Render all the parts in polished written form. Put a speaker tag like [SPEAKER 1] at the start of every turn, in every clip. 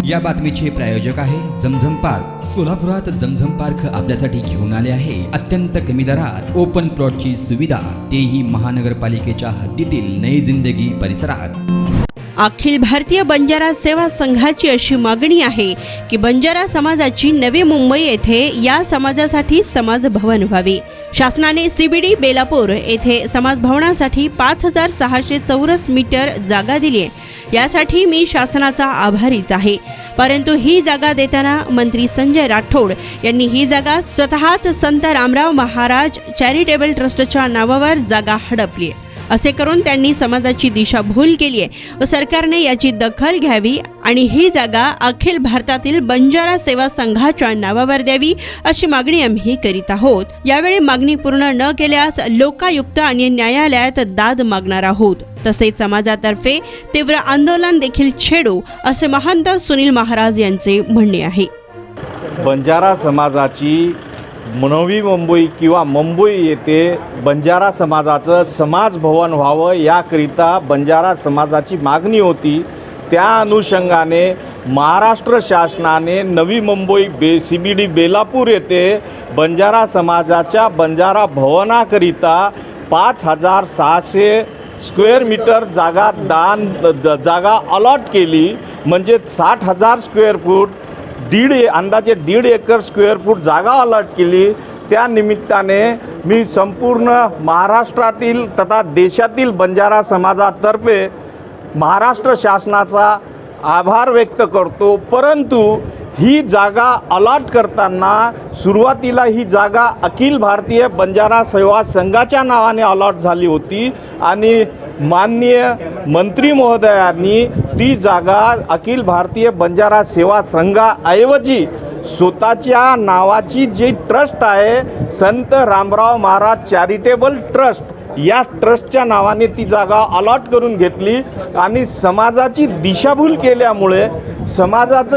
[SPEAKER 1] या बातमीचे प्रायोजक आहे जमझम पार्क। सोलापुरात जमझम पार्क आपल्यासाठी घेऊन आले आहे अत्यंत कमी दरात ओपन प्लॉटची सुविधा, तेही महानगरपालिकेच्या हद्दीतील नई जिंदगी परिसरात।
[SPEAKER 2] अखिल भारतीय बंजारा सेवा संघाची अशी मागणी आहे की बंजारा समाजाची नवी मुंबई येथे या समाजासाठी समाज भवन व्हावे। शासनाने सीबीडी बेलापूर येथे समाज भवनासाठी 5600 चौरस मीटर जागा दिली आहे। यासाठी मी शासनाचा आभारीच आहे, परंतु ही जागा देताना मंत्री संजय राठोड यांनी ही जागा स्वतःच संत रामराव महाराज चॅरिटेबल ट्रस्टच्या नावावर जागा हडपली असे करून त्यांनी समाजाची दिशाभूल केली आहे व सरकारने याची दखल घ्यावी आणि ही जागा अखिल भारतातील बंजारा सेवा संघाच्या नावावर द्यावी अशी मागणी आम्ही करीत आहोत। यावेळी मागणी पूर्ण न केल्यास लोकायुक्त आणि न्यायालयात दाद मागणार आहोत। तसेच समाजातर्फे तीव्र आंदोलन देखील छेडू असे महंत सुनील महाराज यांचे म्हणणे आहे।
[SPEAKER 3] बंजारा समाजाची नवी मुंबई किंवा मुंबई येथे बंजारा समाजाचं समाज भवन व्हावं याकरिता बंजारा समाजाची मागणी होती। त्या अनुषंगाने महाराष्ट्र शासनाने नवी मुंबई सीबीडी बेलापूर येथे बंजारा समाजाच्या बंजारा भवनाकरिता 5600 स्क्वेअर मीटर जागा अलॉट केली, म्हणजे 60,000 स्क्वेअर फूट अंदाजे 1.5 एकर स्क्वेअर फूट जागा अलॉट केली। त्या निमित्ताने मी संपूर्ण महाराष्ट्रातील तथा देशातील बंजारा समाजातर्फे महाराष्ट्र शासनाचा आभार व्यक्त करतो। परंतु ही जागा अलॉट करताना सुरुवातीला ही जागा अखिल भारतीय बंजारा सेवा संघाच्या नावाने अलॉट झाली होती आणि माननीय मंत्री महोदयांनी ती जागा अखिल भारतीय बंजारा सेवा संघाऐवजी स्वतःच्या नावाची जी ट्रस्ट आहे संत रामराव महाराज चॅरिटेबल ट्रस्ट या ट्रस्टच्या नावाने ती जागा अलॉट करून घेतली आणि समाजाची दिशाभूल केल्यामुळे समाजाचं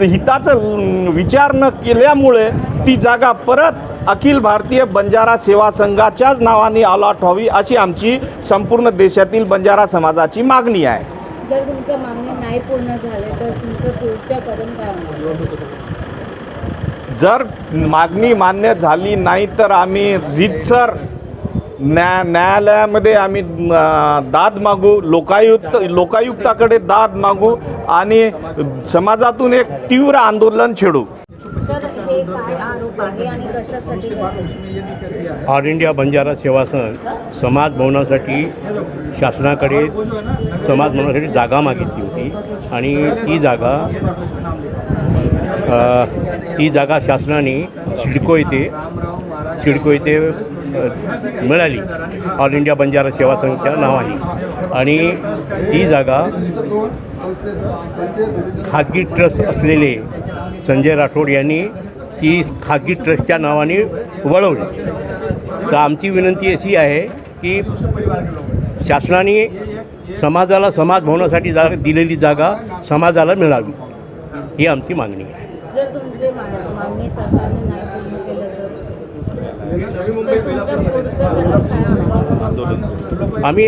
[SPEAKER 3] हिताचं विचार न केल्यामुळे ती जागा परत अखिल भारतीय बंजारा सेवा संघाच्याच नावाने अलॉट व्हावी अशी आमची संपूर्ण देशातील बंजारा समाजाची मागणी आहे।
[SPEAKER 4] जर तुमचं मागणी नाही पूर्ण झाले तर तुमचं पुढचं कदम काय होणार?
[SPEAKER 3] जर मागणी मान्य झाली नाही तर आम्ही रीतसर न्यायालयामध्ये आम्ही दाद मागू, लोकायुक्ताकडे दाद मागू आणि समाजातून एक तीव्र आंदोलन छेडू।
[SPEAKER 4] सर, हे काय आरोप आहे आणि कशासाठी?
[SPEAKER 5] ऑल इंडिया बंजारा सेवा संघ समाज भवनासाठी शासनाकडे समाज भवनासाठी जागा मागितली होती आणि ती जागा शासनाने सिडको येथे मिळाली ऑल इंडिया बंजारा सेवा संघच्या नावाने आणि ती जागा खाजगी ट्रस्ट असलेले संजय राठोड यांनी ती खाजगी ट्रस्टच्या नावाने वळवली। तर आमची विनंती अशी आहे की शासनाने समाजाला समाज भवनासाठी दिलेली जागा समाजाला मिळावी ही आमची मागणी आहे।
[SPEAKER 4] जर तुमची मागणी सरकारने नाही पूर्ण केलं तर पुढचं कदम काय होणार?
[SPEAKER 5] आम्ही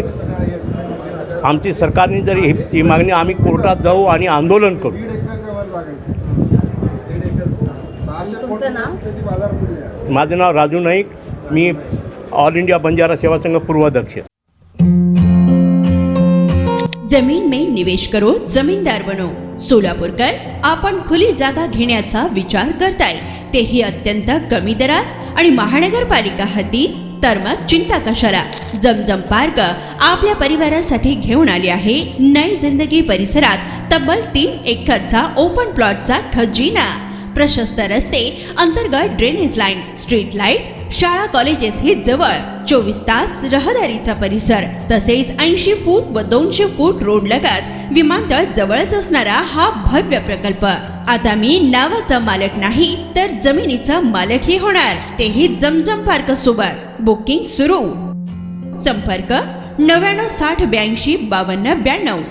[SPEAKER 5] आमची सरकारने जर ही मागणी आम्ही कोर्टात जाऊ आणि आंदोलन करू।
[SPEAKER 4] तुमचं नाव?
[SPEAKER 5] माझं नाव राजू नाईक, मी ऑल इंडिया बंजारा सेवा संघ पूर्वाध्यक्ष।
[SPEAKER 2] जमीन में निवेश करो, जमीनदार बनो। सोलापूरकर आपण खुली जागा घेण्याचा विचार करताय, तेही अत्यंत कमी दरात आणि महानगरपालिका हद्दीत? तर मग चिंता कशाला, जमझम पार्क आपल्या परिवारासाठी घेऊन आले आहे नई जिंदगी परिसरात तब्बल 3 एकरचा ओपन प्लॉटचा खजिना। प्रशस्त रस्ते, अंतर्गत ड्रेनेज लाईन, स्ट्रीट लाईट, शाळा कॉलेजेस हे जवळ, 24 तास रहदारीचा परिसर, तसेच 80 फूट व 200 फूट रोड लगत विमानतळ जवळच असणारा हा भव्य प्रकल्प। आता मी नावाचा मालक नाही तर जमिनीचा मालकही होणार, तेही जमझम पार्क सोबत। बुकिंग सुरू। संपर्क 99 60 82 52 92।